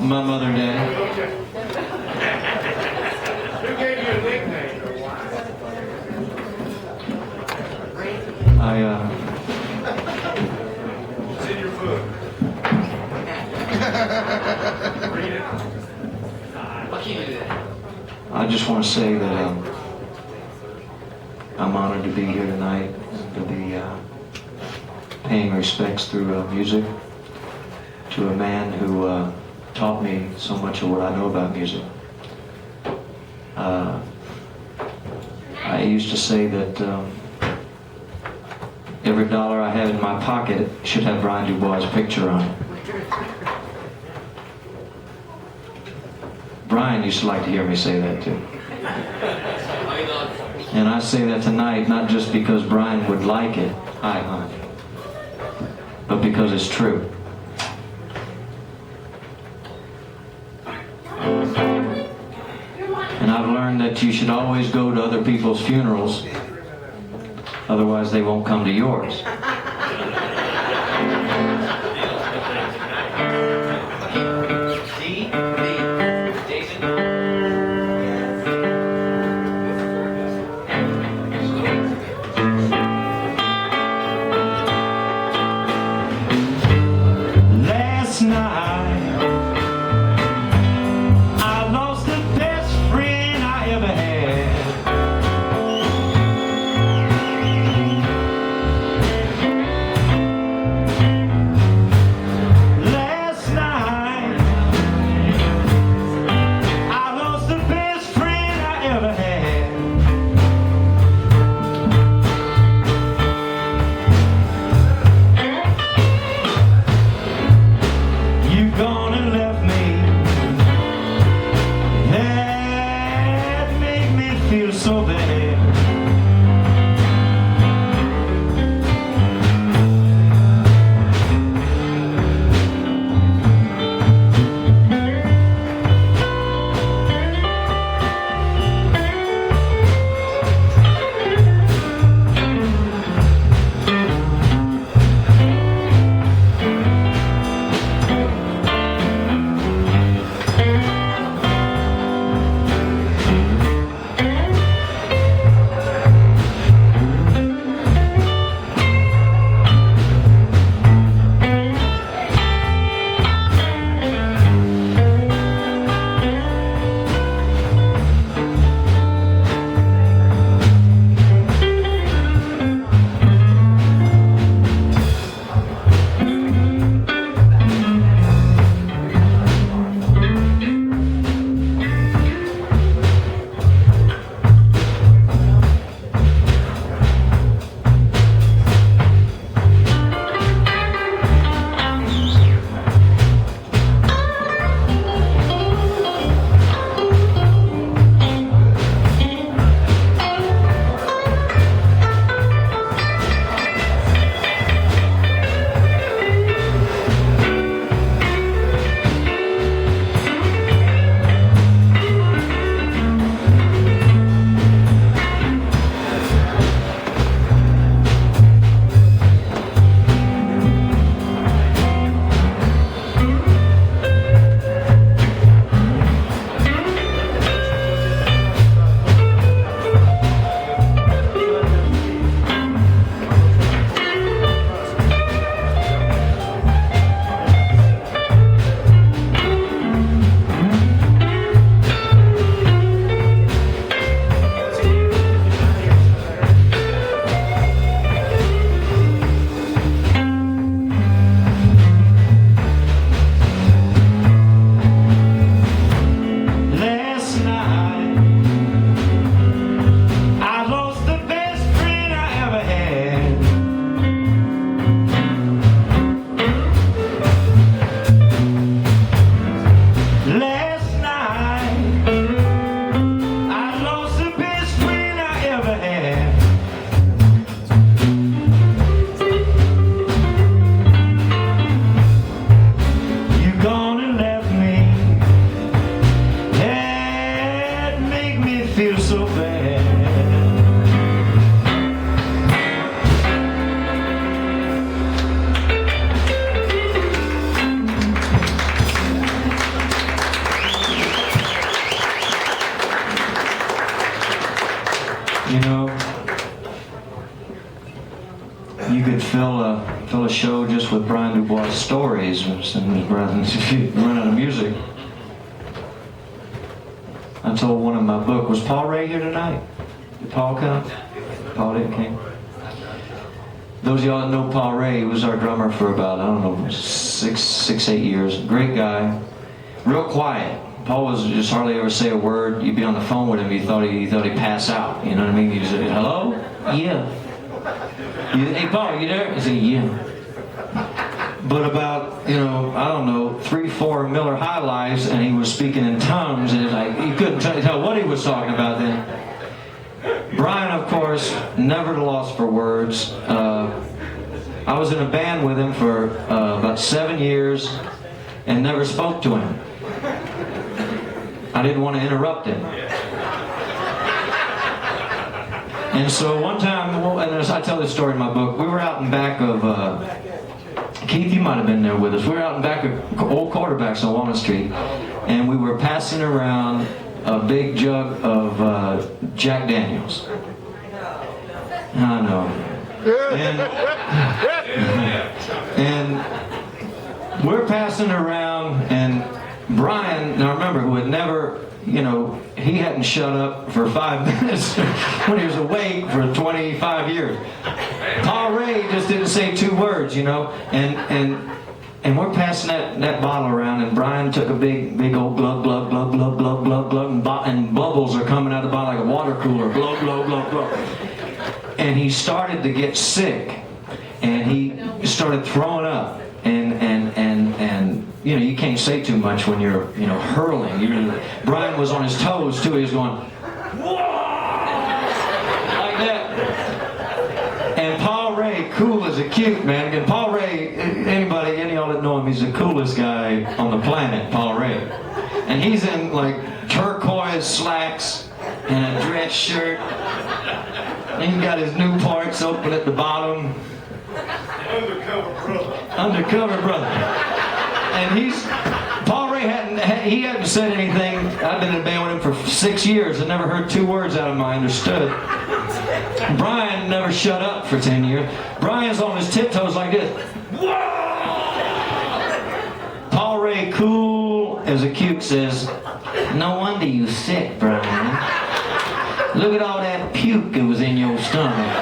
My mother and dad. Who gave you a nickname? It's in your book. Read it. Why can't you do that? I just want to say that I'm honored to be here tonight, to be paying respects through music to a man who taught me so much of what I know about music. I used to say that every dollar I have in my pocket should have Brian DeBois' picture on it. Brian used to like to hear me say that too. And I say that tonight not just because Brian would like it, hi hon, but because it's true. And I've learned that you should always go to other people's funerals, otherwise they won't come to yours. Last night I lost the best friend I ever had. Last night I lost the best friend I ever had. You gone and left me. That made me feel so bad. You know, you could fill a show just with Brian DeBois stories if you run out of music. I told one of my book, was Paul Ray here tonight? Did Paul come? Paul didn't come. Those of y'all that know Paul Ray, he was our drummer for about, I don't know, 8 years. Great guy. Real quiet. Paul was just hardly ever say a word. You'd be on the phone with him, you thought he'd pass out. You know what I mean? He'd say, hello? Yeah. Hey Paul, you there? He said, yeah. But about, I don't know, 3-4 Miller High Lives, and he was speaking in tongues, and you couldn't tell what he was talking about then. Brian, of course, never at a loss for words. I was in a band with him for about 7 years and never spoke to him. I didn't want to interrupt him. And so one time, and as I tell this story in my book, we were out in back of, Keith, you might have been there with us. We were out in back of Old Quarterbacks on Walnut Street, and we were passing around a big jug of Jack Daniels. I know. And we're passing around, and Brian, now remember, who had never, he hadn't shut up for 5 minutes when he was awake for 25 years. Paul Ray just didn't say 2 words, and we're passing that bottle around, and Brian took a big old glug, glug, glug, glug, glug, glug, glug, and bubbles are coming out of the bottle like a water cooler, glug, glug, glug, glug. And he started to get sick, and he started throwing up, and you can't say too much when you're hurling. Brian was on his toes too. He was going whoa, like that. And Paul Ray, cool as a cute, man. And Paul Ray, any of y'all that know him, he's the coolest guy on the planet, Paul Ray. And he's in like turquoise slacks and a dress shirt. And he's got his new parts open at the bottom. Undercover brother. And Paul Ray hadn't said anything. I've been in a band with him for 6 years and never heard 2 words out of him I understood. Brian never shut up for 10 years. Brian's on his tiptoes like this. Whoa! Paul Ray, cool as a cute, says, no wonder you sick, Brian. Look at all that puke that was in your stomach.